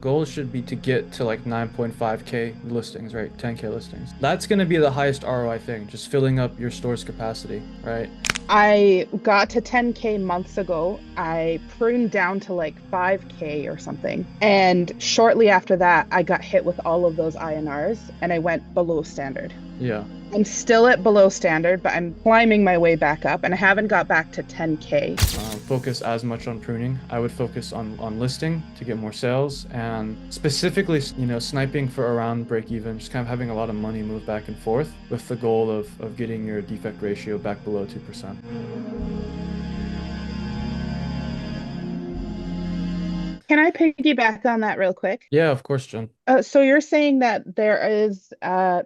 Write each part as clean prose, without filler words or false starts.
Goal should be to get to like 9.5K listings, right? 10K listings. That's going to be the highest ROI thing, just filling up your store's capacity, right? I got to 10K months ago. I pruned down to like 5K or something. And shortly after that, I got hit with all of those INRs and I went below standard. Yeah. I'm still at below standard, but I'm climbing my way back up and I haven't got back to 10K. Focus as much on pruning. I would focus on listing to get more sales and specifically, sniping for around break even, just kind of having a lot of money move back and forth with the goal of getting your defect ratio back below 2%. Can I piggyback on that real quick? Yeah, of course, Jen. So you're saying that there is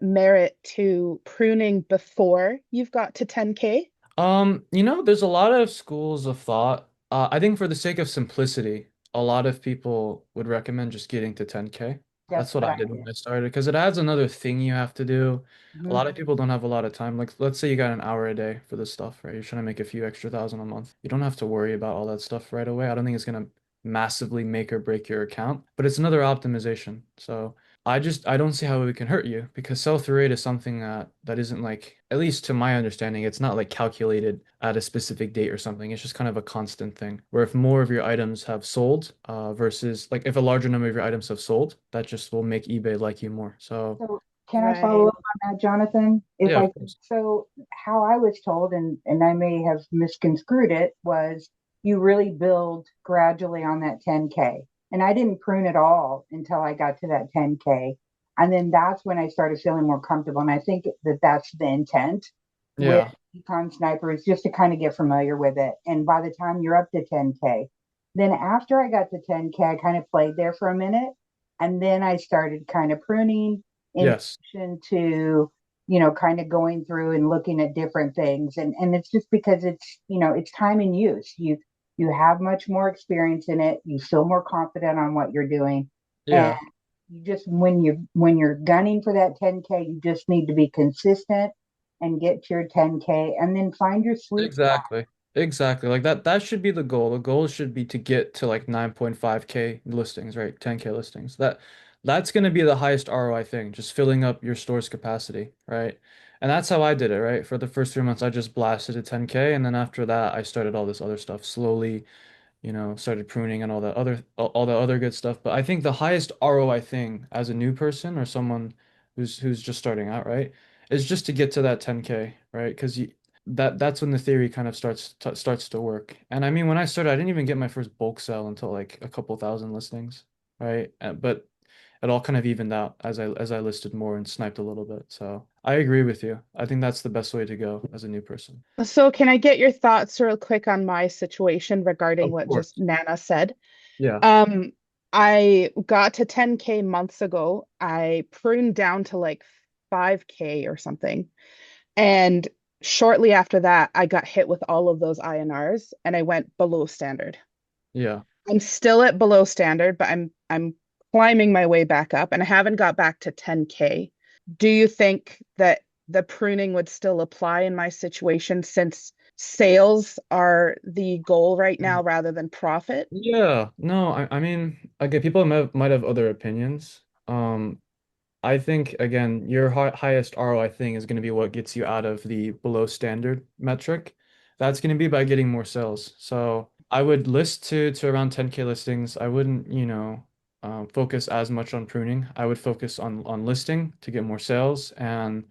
merit to pruning before you've got to 10K? There's a lot of schools of thought. I think for the sake of simplicity, a lot of people would recommend just getting to 10K. That's That's what what I I did when did. I started because it adds another thing you have to do. A Hmm. lot of people don't have a lot of time. Like, let's say you got an hour a day for this stuff, right? You're trying to make a few extra thousand a month. You don't have to worry about all that stuff right away. I don't think it's gonna massively make or break your account, but it's another optimization. So I don't see how it can hurt you because sell-through rate is something that isn't like, at least to my understanding, it's not like calculated at a specific date or something. It's just kind of a constant thing. Where if more of your items have sold, versus like if a larger number of your items have sold, that just will make eBay like you more. So So can I follow Right. up on that, Jonathan? If yeah, I of course. so how I was told, and I may have misconstrued it, was you really build gradually on that 10K. And I didn't prune at all until I got to that 10K. And then that's when I started feeling more comfortable. And I think that that's the intent with Yeah. ecomsniper is just to kind of get familiar with it. And by the time you're up to 10K, then after I got to 10K, I kind of played there for a minute. And then I started kind of pruning in Yes. addition to, kind of going through and looking at different things. And it's just because it's time and use. You have much more experience in it. You feel more confident on what you're doing. And Yeah. you just when you're gunning for that 10K, you just need to be consistent and get to your 10K and then find your sweet spot. Exactly. Exactly. Like that should be the goal. The goal should be to get to like 9.5K listings, right? 10K listings. That's going to be the highest ROI thing, just filling up your store's capacity, right? And that's how I did it, right? For the first 3 months, I just blasted at 10K, and then after that, I started all this other stuff slowly, started pruning and all the other good stuff. But I think the highest ROI thing as a new person or someone who's just starting out, right, is just to get to that 10K, right? Because that's when the theory kind of starts to work. And I mean, when I started, I didn't even get my first bulk sell until like a couple thousand listings, right? But it all kind of evened out as I listed more and sniped a little bit. So I agree with you. I think that's the best way to go as a new person. So can I get your thoughts real quick on my situation regarding Of what just course. Nana said? Yeah. Um, I got to 10K months ago. I pruned down to like 5K or something. And shortly after that, I got hit with all of those INRs and I went below standard. Yeah. I'm still at below standard, but I'm climbing my way back up and I haven't got back to 10K. Do you think that the pruning would still apply in my situation since sales are the goal right now rather than profit? Yeah, no, I mean, again, people might have other opinions. I think again, your highest ROI thing is going to be what gets you out of the below standard metric. That's going to be by getting more sales. So I would list to around 10K listings. I wouldn't, focus as much on pruning. I would focus on listing to get more sales and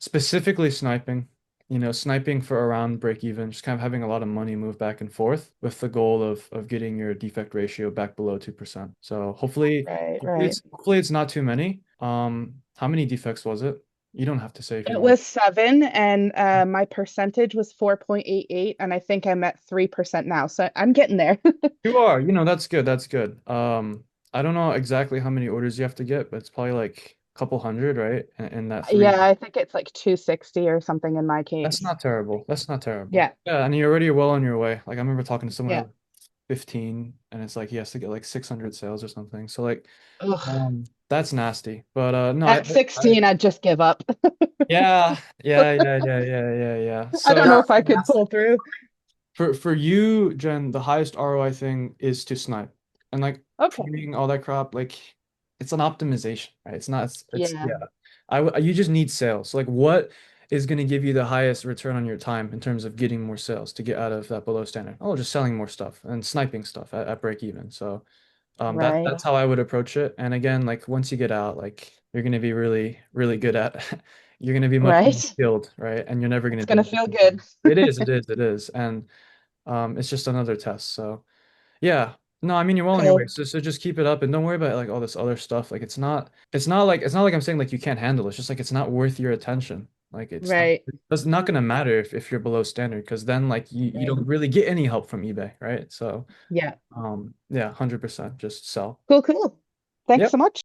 specifically sniping. Sniping for around break even, just kind of having a lot of money move back and forth with the goal of getting your defect ratio back below 2%. So hopefully, Right, hopefully right. it's not too many. How many defects was it? You don't have to say if you It don't want. was 7 and my percentage was 4.88 and I think I'm at 3% now. So I'm getting there. You are, that's good. That's good. I don't know exactly how many orders you have to get, but it's probably like a couple hundred, right? And that three. Yeah, I think it's like 260 or something in my That's case. not terrible. That's not terrible. Yeah, Yeah, and you're already well on your way. Like I remember talking to someone yeah. who had 15 and it's like he has to get like 600 sales or something. So like Ugh. that's nasty. But no, At 16, I'd just give up. yeah, yeah. I don't So know if I could pull through. for you, Jen, the highest ROI thing is to snipe. And like Okay. pruning, all that crap, like it's an optimization, right? It's Yeah. yeah. You just need sales. So, like what is going to give you the highest return on your time in terms of getting more sales to get out of that below standard? Oh, just selling more stuff and sniping stuff at break even. So Right. that's how I would approach it. And again, like once you get out, like you're going to be really, really good at you're going to be much more Right. skilled, right? And you're never going It's to do gonna it the feel same good. thing. It is. And it's just another test. So yeah. No, I mean you're well on your way. Okay. So just keep it up and don't worry about like all this other stuff. Like it's not like I'm saying like you can't handle it. It's just like it's not worth your attention. Like Right. it's not gonna matter if you're below standard because then like you Right. don't really get any help from eBay, right? So Yeah. yeah, 100% just sell. Cool, cool. Thanks Yep. so much.